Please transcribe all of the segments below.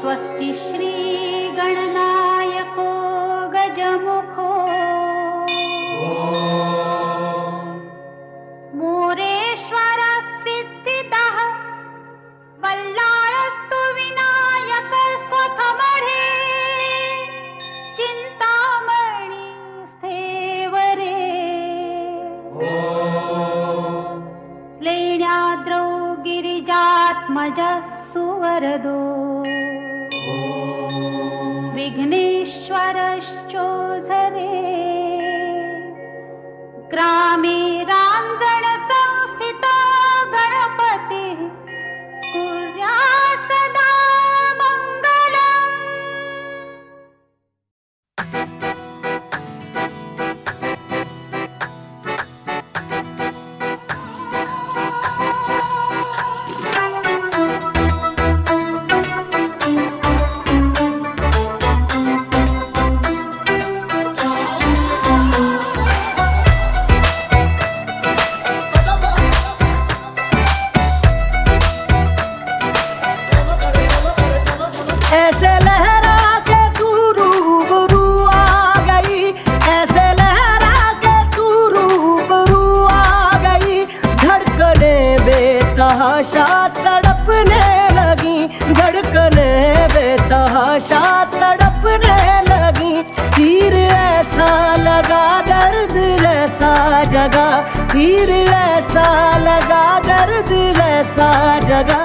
स्वस्ति श्री गणनायको गजमुखो मोरेश्वर सिद्धितः वल्लाळस्तु विनायक स्वथमढे चिंतामणि स्थेवरे लेण्याद्रौ गिरिजात्मजः सुवरदो विघ्नेश्वरश्चोझरे ग्रामे रांजण संस्थितो गणपतिः कुर्यात् सदा मङ्गलम्। ऐसे लहरा के तू रूबरू आ गई, ऐसे लहरा के तू रूबरू आ गई। धड़कने बेतहाशा तड़पने लगी, धड़कने बेतहाशा तड़पने लगी। तीर ऐसा लगा दर्द ऐसा जगा, तीर ऐसा लगा दर्द ऐसा जगा।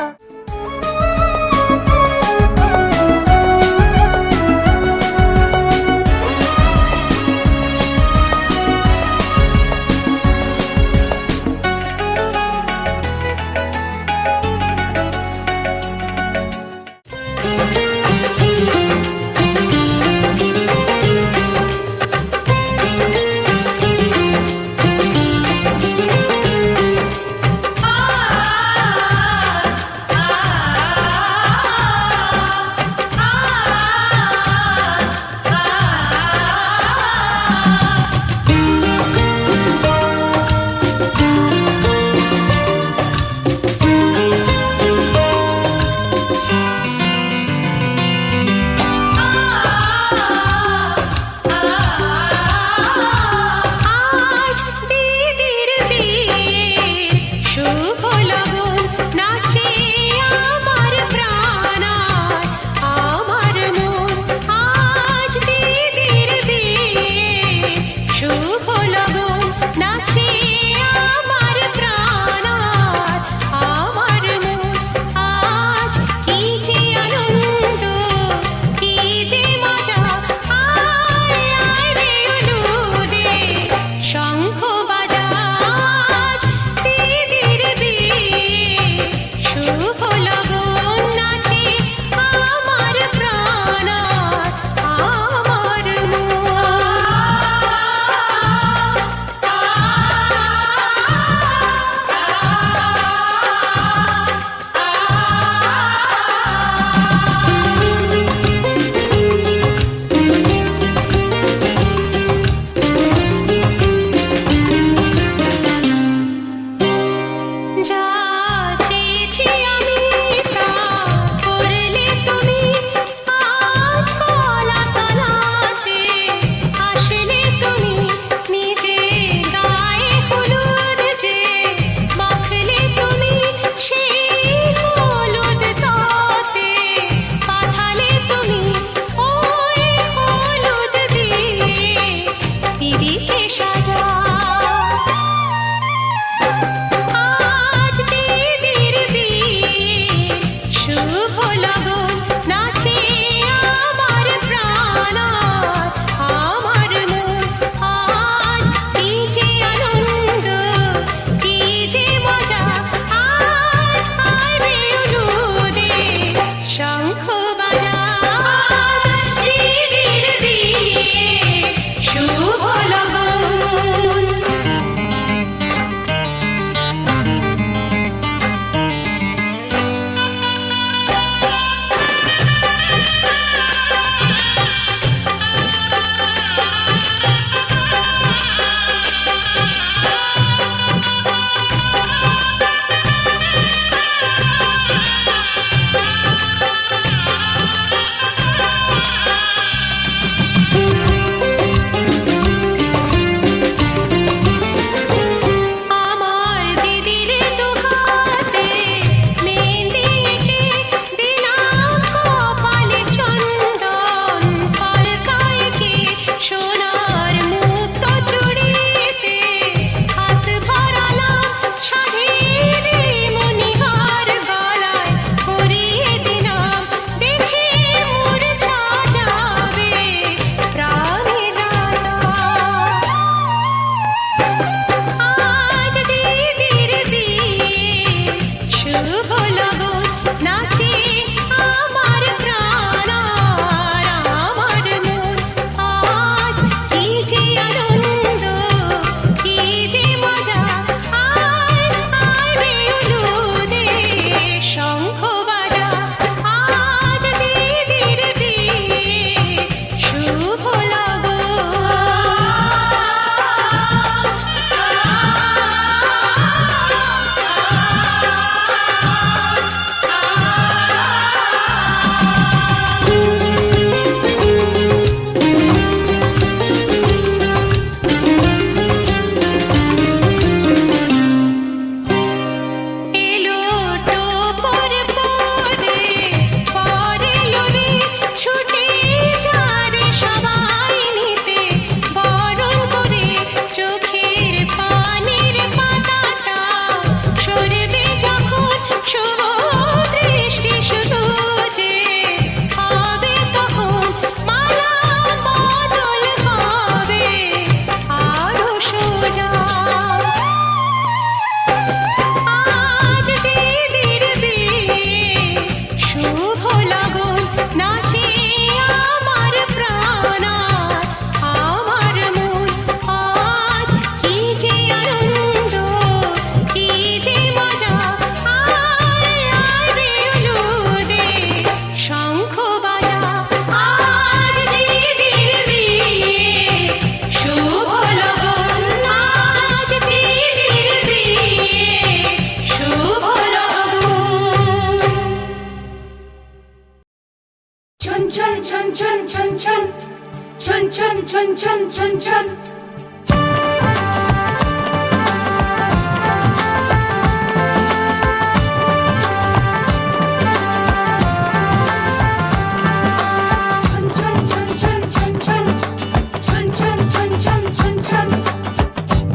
ছন ছন ছন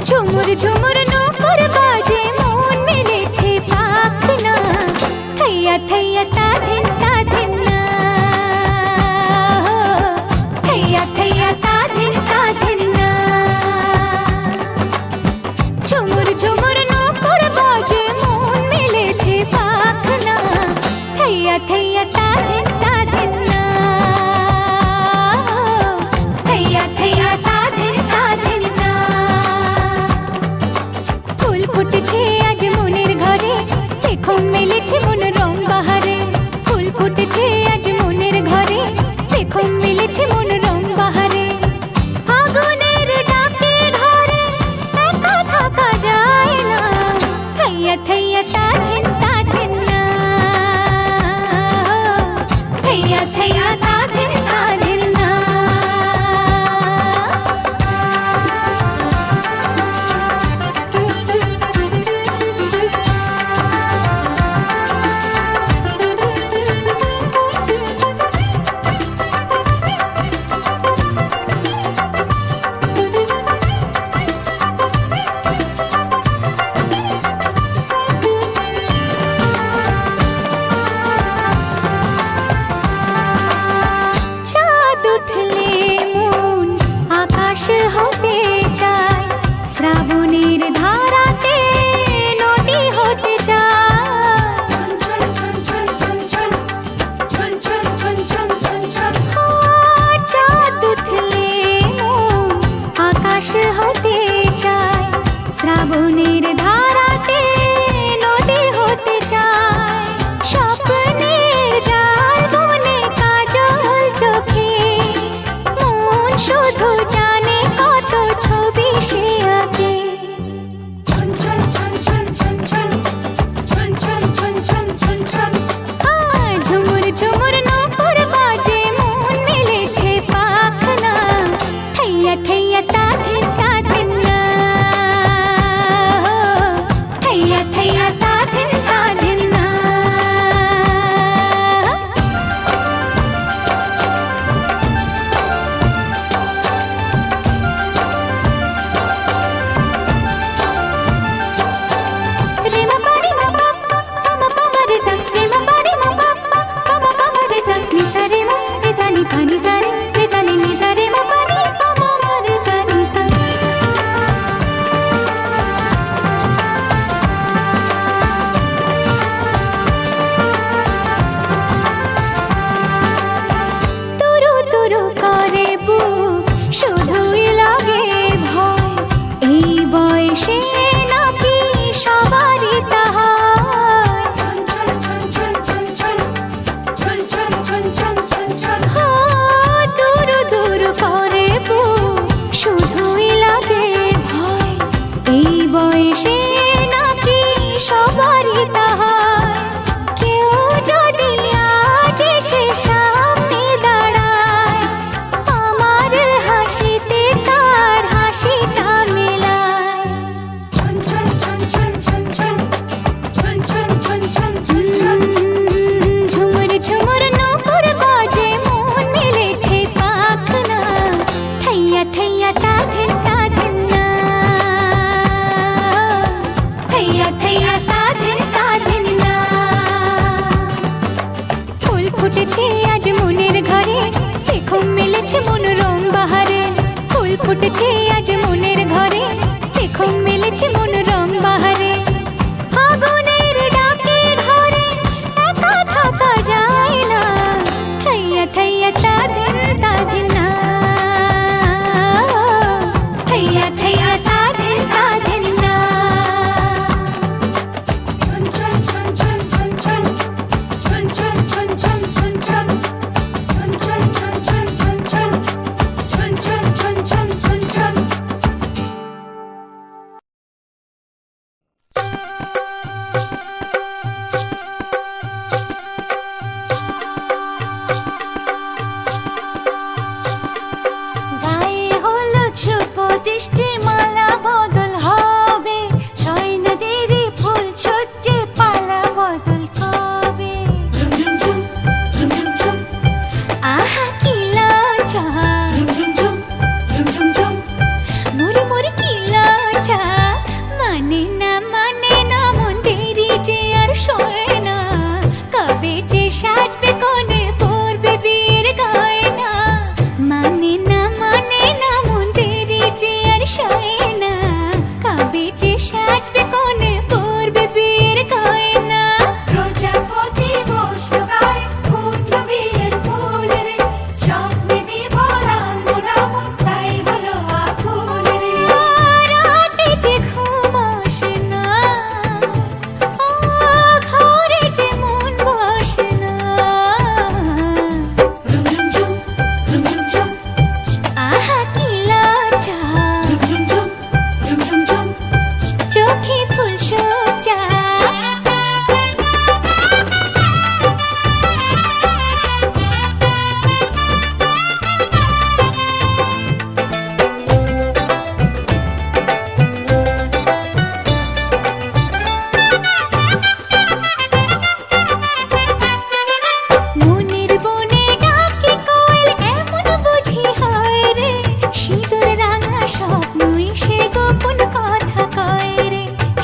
ঝুমুর ঝুমুর নূপুর বাজে মন মেলেছে পাখনা থৈয়া থৈয়া তা ধিন না থৈয়া থৈয়া তা ধিন না ঝুমুর ঝুমুর নূপুর বাজে মন মেলেছে পাখনা থৈয়া থৈয়া তা ধিন না থৈয়া থৈয়া তা ধিন না ফুল ফুটেছে আজ মনের ঘরে দেখো মেলেছে মন রং বাহারে ফুল ফুটেছে আজ মনের ঘরে দেখো মেলেছে মন রং বাহারে আগুনের ডাকে ঘরে একা থাকা যায় না থৈয়া থৈয়া তা ধিন না থৈয়া থৈয়া তা ধিন না চাঁদ উঠলে মন আকাশ হতে চায় শ্রাবণের ধারাতে নদী হতে চায় চাঁদ উঠলে মন আকাশ হতে চায় শ্রাবণের ধারাতে নদী হতে চায় স্বপ্নের জাল বনে কাজল চোখে মন শুধু জানে কত ছবি সে আঁকে ঝুমুর ঝুমুর নূপুর বাজে মন মেলেছে পাখনা থৈয়া থৈয়া তা ধিন না থৈয়া থৈয়া তা ধিন না রে মা পারি মা পা মা পা মা রে সা রে মা পারি মা পা মা পা মা রে সা নি সা রে মা রে সা নি পা নি সা নি সা রে মা পারি পা মা রে সা নি সা তুরু তুরু করে বুক শুধুই লাগে ভয় এই বয়সে নাকি সবারই তাহা দূর দূর করে বুক শুধুই লাগে ভয় এই বয়সে নাকি সবারই তাহা কেউ যদি আজ এসে সামনে দাঁড়ায় আমার হাসিতে তার হাসিটা মেলায় ঝুমুর ঝুমুর নূপুর বাজে মন মেলেছে পাখনা থৈয়া থৈয়া তা ধিন না থৈয়া থৈয়া তা ধিন না ফুল ফুটেছে আজ মনের ঘরে দেখো মেলেছে মন রং বাহারে ফুল ফুটেছে আজ মনের ঘরে দেখো মেলেছে মন রং বাহারে আগুনের ডাকে ঘরে একা থাকা যায় না থৈয়া থৈয়া তা ধিন না থৈয়া থৈয়া তা ধিন না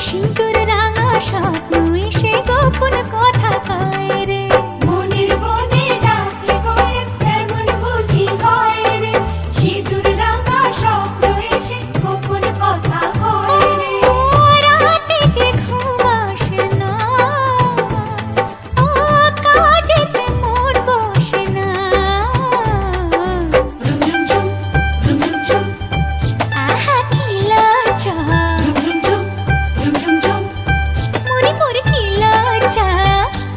সিঁদুর রাঙা স্বপ্ন এসে গোপন কথা কয় রে মনের বনে ডাকে কয়ে এমন বুঝি হয় রে সিঁদুর রাঙা স্বপ্ন এসে গোপন কথা কয় রে রাতে যে ঘুম আসে না ও কাজেতে মন বসে না আহা কি লজ্জা মরি মরি কি লজ্জা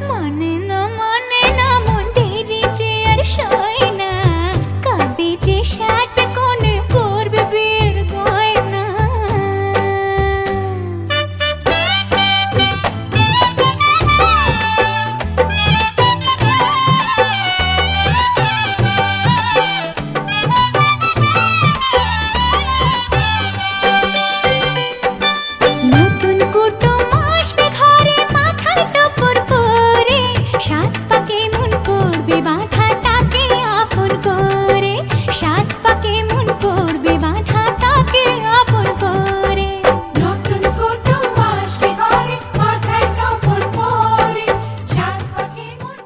মানে না মন দেরি যে আর সয় না কবে যে সাত কোণে করবে বের গয়না নতুন কুটুম আসবে ঘরে মাথায় টপর পরে সাত পাকে মন করবে বাঁধা তাকে আপন করে সাত পাকে মন করবে বাঁধা তাকে আপন করে নতুন কুটুম আসবে ঘরে মাথায় টপর পরে সাত পাকে মন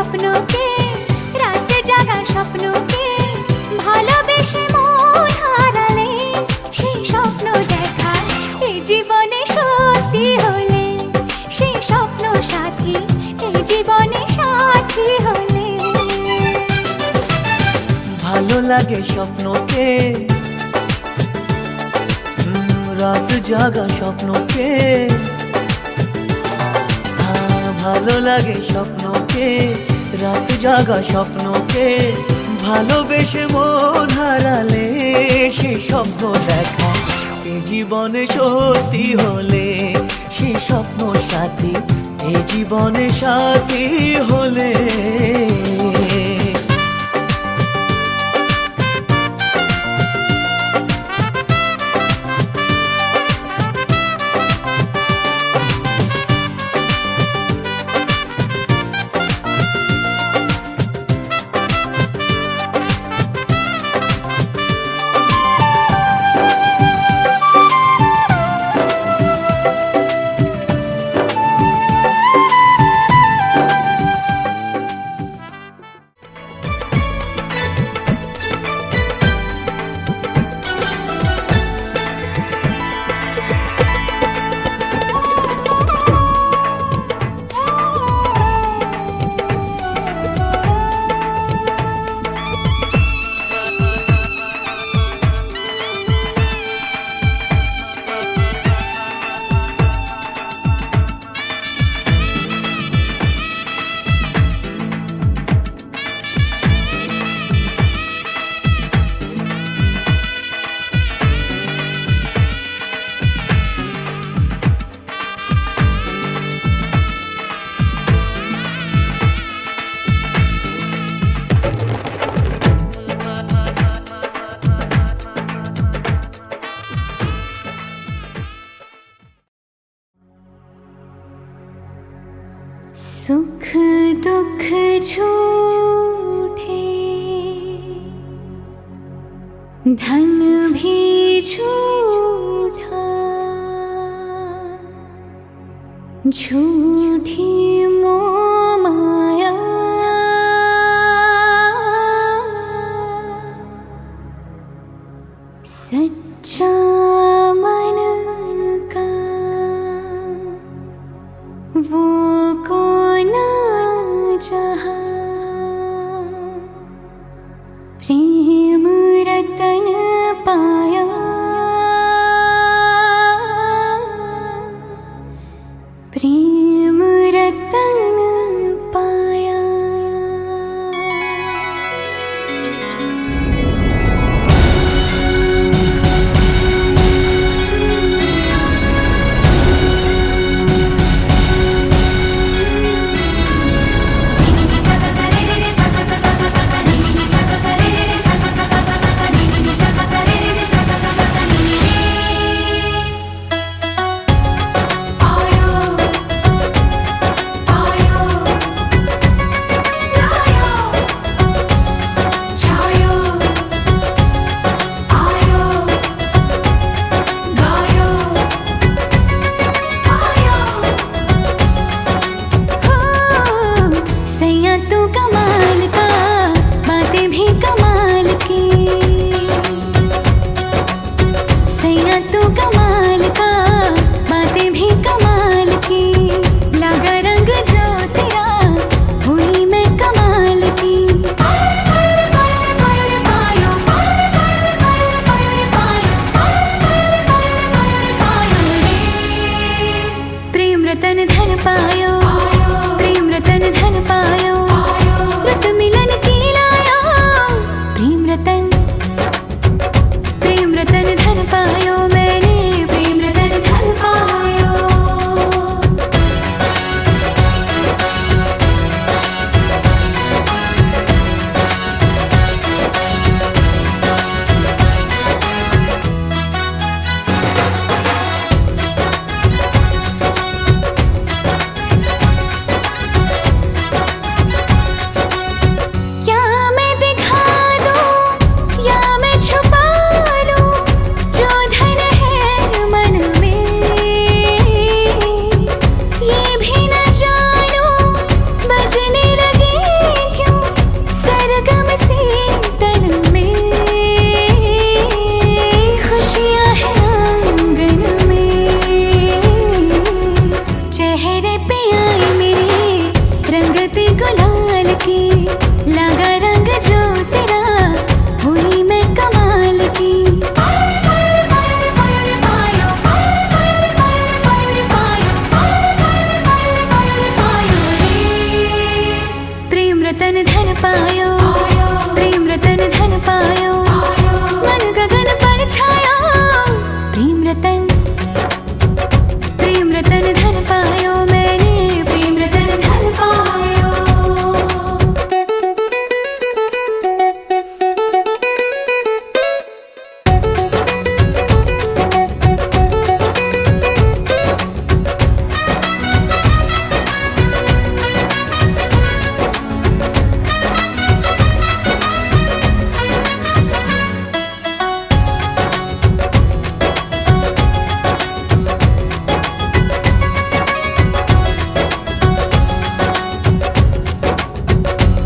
স্বপ্নকে, রাত জাগা স্বপ্নকে, ভালোবেসে মন হারালে সেই স্বপ্ন দেখা এই জীবনে সত্যি হলে, সেই স্বপ্ন সাথী এই জীবনে সাথী হলে। ভালো লাগে স্বপ্নকে, রাত জাগা স্বপ্নকে, ভালো লাগে স্বপ্নকে, রাত জাগা স্বপ্নকে, ভালোবেসে মন হারালে সেই স্বপ্ন দেখা এই জীবনে সত্যি হলে, সেই স্বপ্ন সাথী এই জীবনে সাথী হলে। सुख दुख झूठे, धन भी झूठा, झूठी मोह माया, सच्चा मन का वो कौन जहाँ, प्रेम रतन पाया, प्रेम रतन पाया। की, लगा रंग जो तेरा हुई मैं कमाल की। प्रेम रतन धन पायो, प्रेम रतन धन पायो, मन गगन पर छाया। प्रेम रतन धन पायो, मैंने प्रेम रतन धन पायो।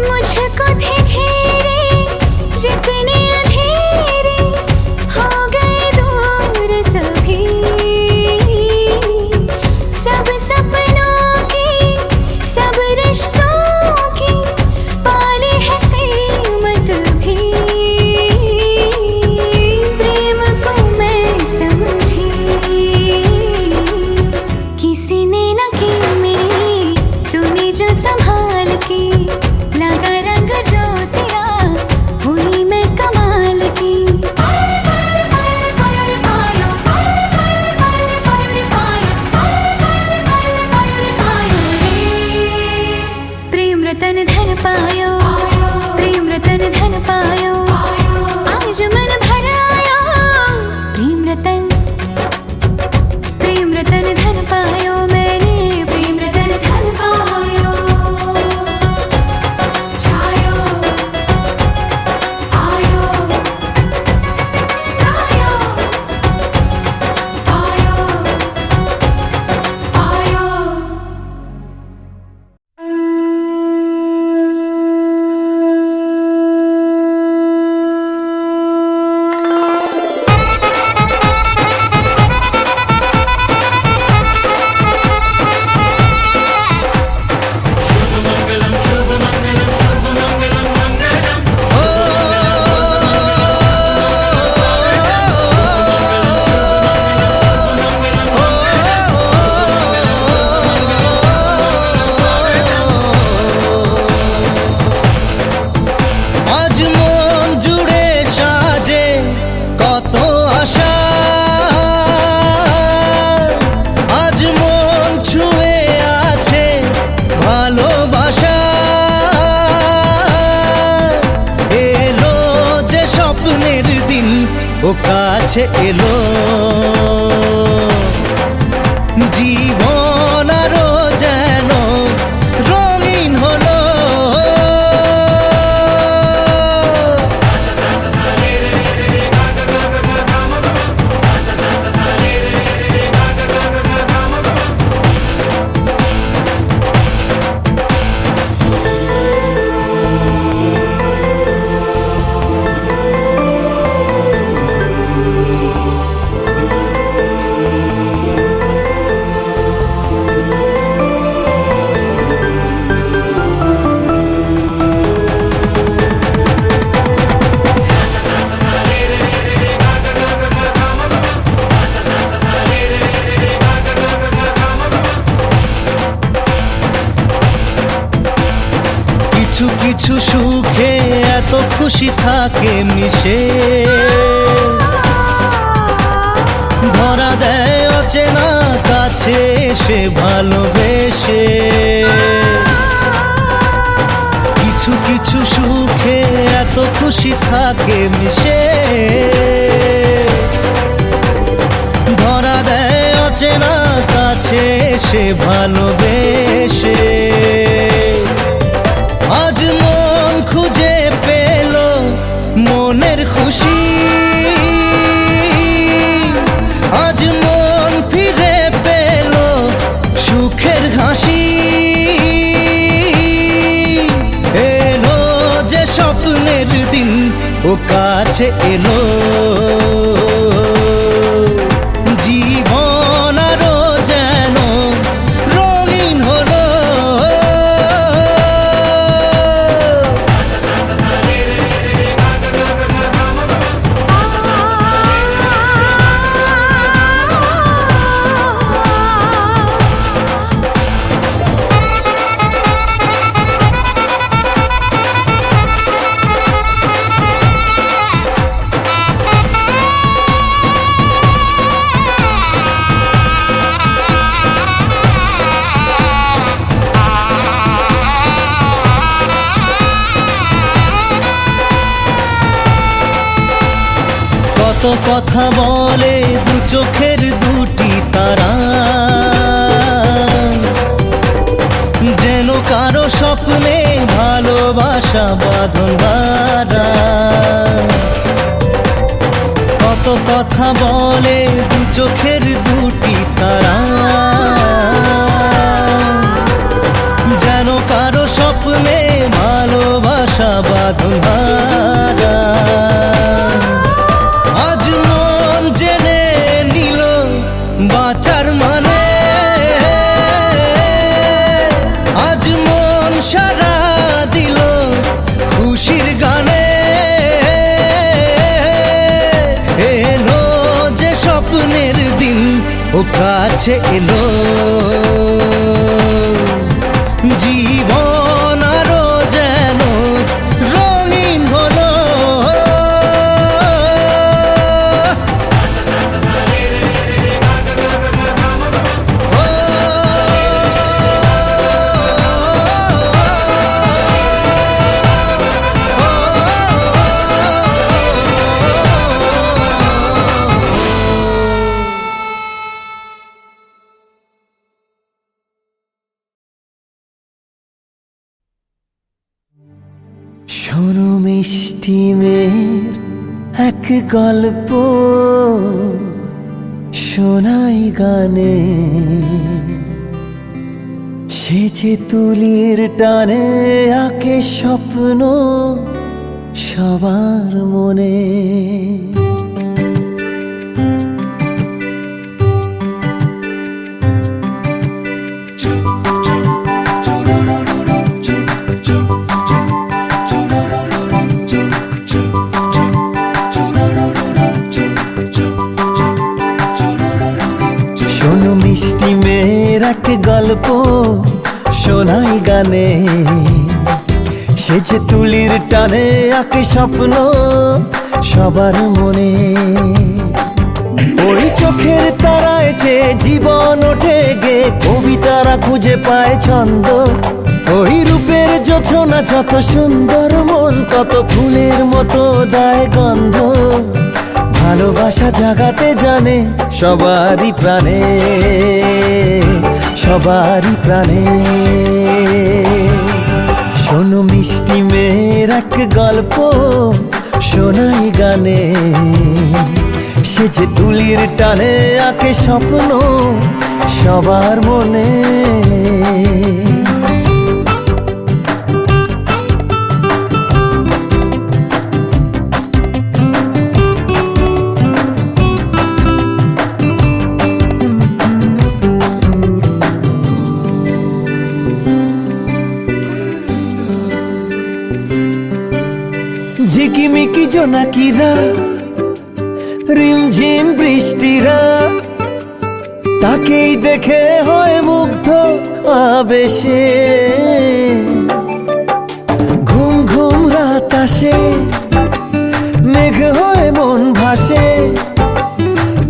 मुझको थे घेरे जितने अंधेरे, हो गए दूर सभी। सब सपनों की, सब रिश्तों की पाली है कीमत भी। प्रेम को मैं समझी, किसी ने न की मेरी, तूने जो संभाल की। लगा रंग जो तेरा हुई मैं कमाल की। प्रेम रतन धन पायो, प्रेम रतन धन पायो, आज मन भर आया। प्रेम रतन धन पायो, मैंने प्रेम रतन धन पायो। छायो आयो आयो आयो आयो। আজ মন জুড়ে সাজে কত আশা, আজ মন ছুঁয়ে আছে ভালোবাসা। এলো যে স্বপ্নের দিন, ও কাছে এলো। জীবন আরো যেন রঙিন হলো। কিছু কিছু সুখে এত খুশি থাকে মিশে, ধরা দেয় অচেনা কাছে এসে ভালোবেসে। কিছু কিছু সুখে এত খুশি থাকে মিশে, ধরা দেয় অচেনা কাছে এসে ভালোবেসে। আজ মন খুঁজে পেল মনের খুশি, আজ মন ফিরে পেল সুখের হাসি। এলো যে স্বপ্নের দিন, ও কাছে এলো। জীবন আরো যেন রঙিন হলো। কত কথা বলে দু চোখের দুটি তারা, যেন কারো স্বপ্নে ভালোবাসা বাঁধন হারা। কত কথা বলে দু চোখের দুটি তারা, যেন কারো স্বপ্নে ভালোবাসা বাঁধন হারা। আজ মন জেনে নিল বাঁচার মানে, আজ মন সারা দিল খুশির গানে। এলো যে স্বপ্নের দিন ও কাছে এলো, জীবন আরো যেন রঙিন হলো। শোনো মিষ্টি মেয়ের এক গল্প, শোনাই গানে। সে যে তুলির টানে আঁকে স্বপ্ন সবার মনে। শোনো মিষ্টি মেয়ের এক গল্প, শোনাই গানে। সে যে তুলির টানে আঁকে স্বপ্ন সবার মনে। ওই চোখের তারায় যে জীবন ওঠে গে, কবিতারা খুঁজে পায় ছন্দ। ওই রূপের জোছনা যত সুন্দর, মন তত ফুলের মতো দেয় গন্ধ। ভালোবাসা জাগাতে জানে সবারই প্রাণে, সবারই প্রাণে। শোনো মিষ্টি মেয়ের এক গল্প, শোনাই গানে। সে যে তুলির টানে আঁকে স্বপ্ন সবার মনে। ঝিকিমিকি জোনাকিরা, রিমঝিম বৃষ্টিরা, তাকেই দেখে হয় মুগ্ধ আবেশে। ঘুম ঘুম রাত আসে, মেঘ হয়ে মন ভাসে।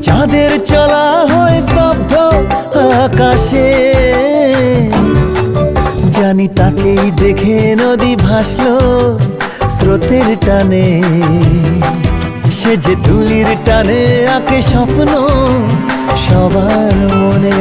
চাঁদের চলা হয় স্তব্ধ আকাশে। জানি তাকেই দেখে নদী ভাসলো স্রোতের টানে। সে যে তুলির টানে আঁকে স্বপ্ন সবার মনে।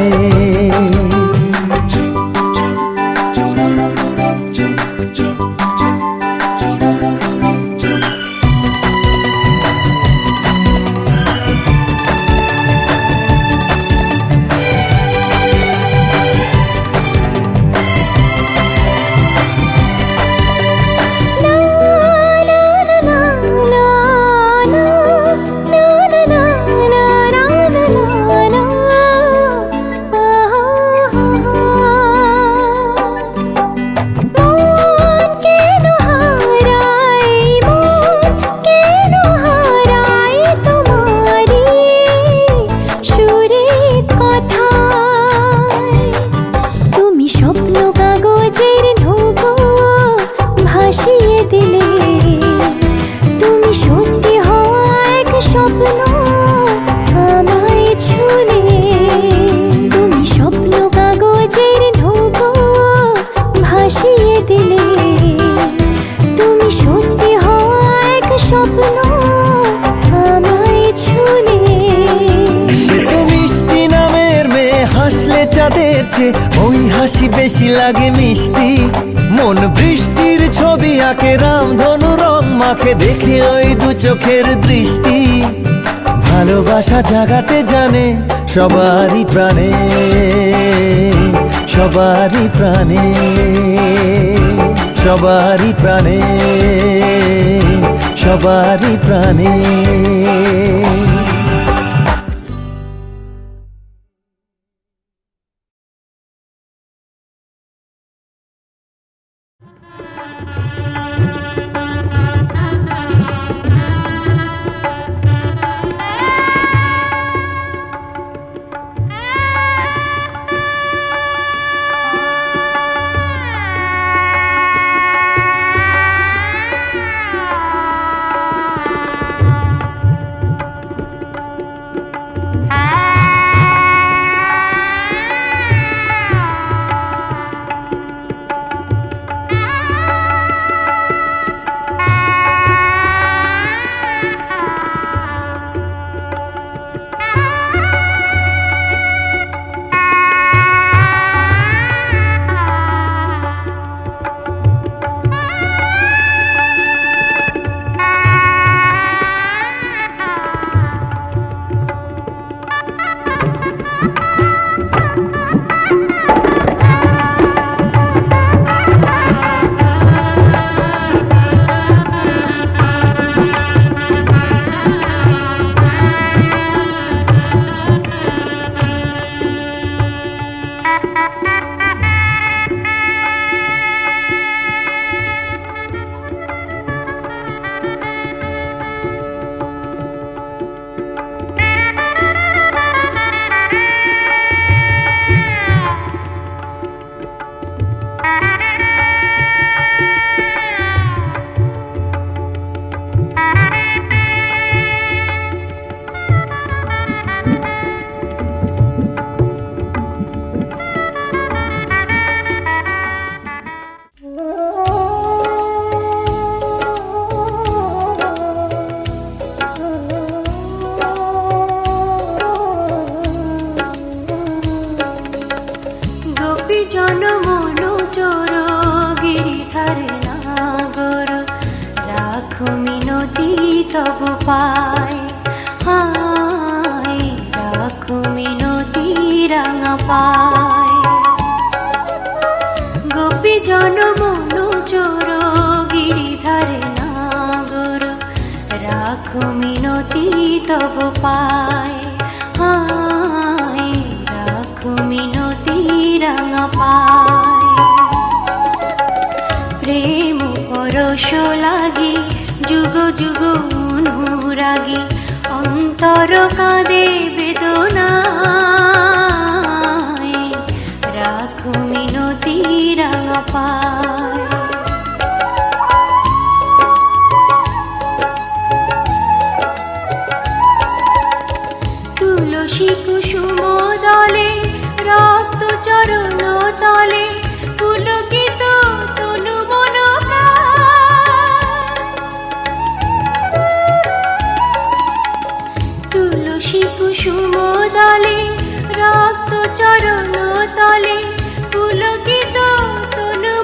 বেশি বেশি লাগে মিষ্টি। মন বৃষ্টির ছবি আঁকে, রামধনু রং মাখে, দেখে ওই দু চোখের দৃষ্টি। ভালোবাসা জাগাতে জানে সবারই প্রাণে, সবারই প্রাণে, সবারই প্রাণে, সবারই প্রাণে। তব পায় হায় রাখো মিনতি রাঙা পায় গোপী জন মন চোর গিরিধারে নাগর রাখো মিনতি তব পায় হায় রাখো মিনতি রাঙা পায় প্রেম পরশ লাগি যুগ যুগ অনুরাগী অন্তর কাঁদে বেদনায় রাখো মিনতি রাঙা পায় তুলসী কুসুম দলে রক্ত চরণ তলে পুলকিত তনু মন তুলসী কুসুম দলে রক্ত চরণ তলে পুলকিত তনু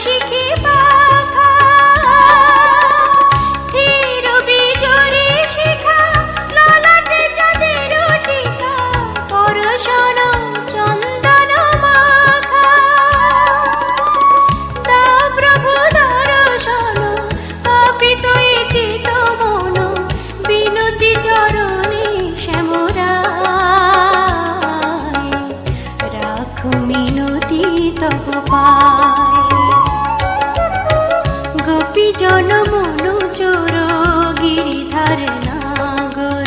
শিখি পাখা ধীর বিজরে শিখা ললাটে চাঁদের টিকা পরশন চন্দন মাখা তা প্রভু দর্শন পাপিত এই চিত মন বিনতি চরণে শ্যামরায় রাখো মিনতি তব পায় গোপী জন মনু চোর গিরিধার নাগর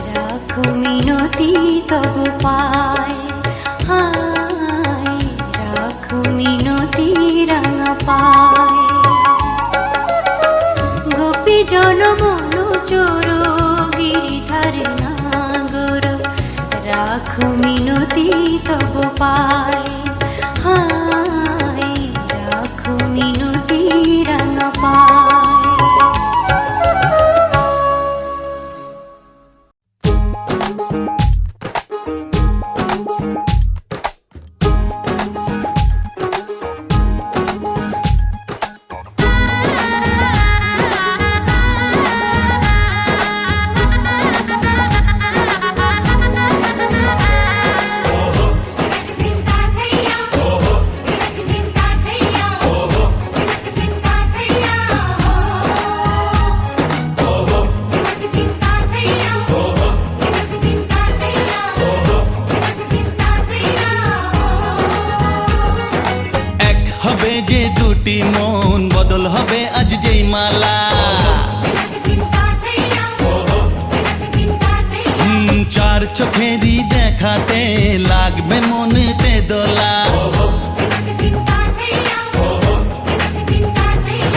রাখো মিনতি তব পায় হায় রাখো মিনতি রাঙা পায় গোপী জন মনু চোর গিরিধার নাগর রাখো মিনতি তব পায় হায় রাখো মিনতি রাঙা পায় হবে যে দুটি মন বদল হবে আজ যেই মালা চার চোখেরই দেখাতে লাগবে মনেতে দোলা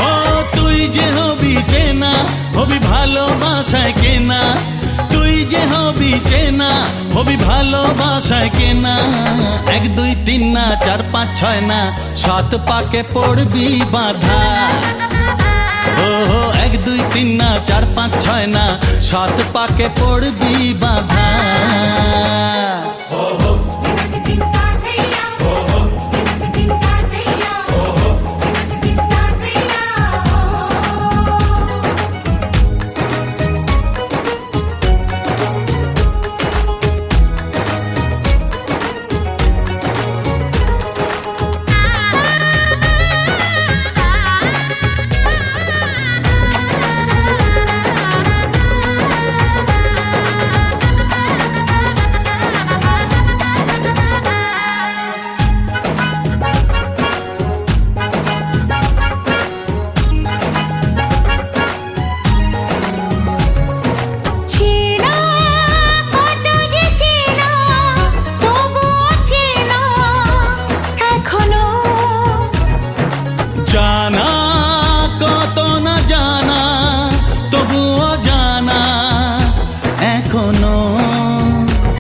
ও তুই যে হবি চেনা হবি ভালোবাসায় কেনা তুই যে হবি চেনা হবি ভালোবাসায় কেনা 1 2 3 না 4 5 6 না 7 পাকে পড়বি বাঁধা ও 1 2 3 না 4 5 6 না 7 পাকে পড়বি বাঁধা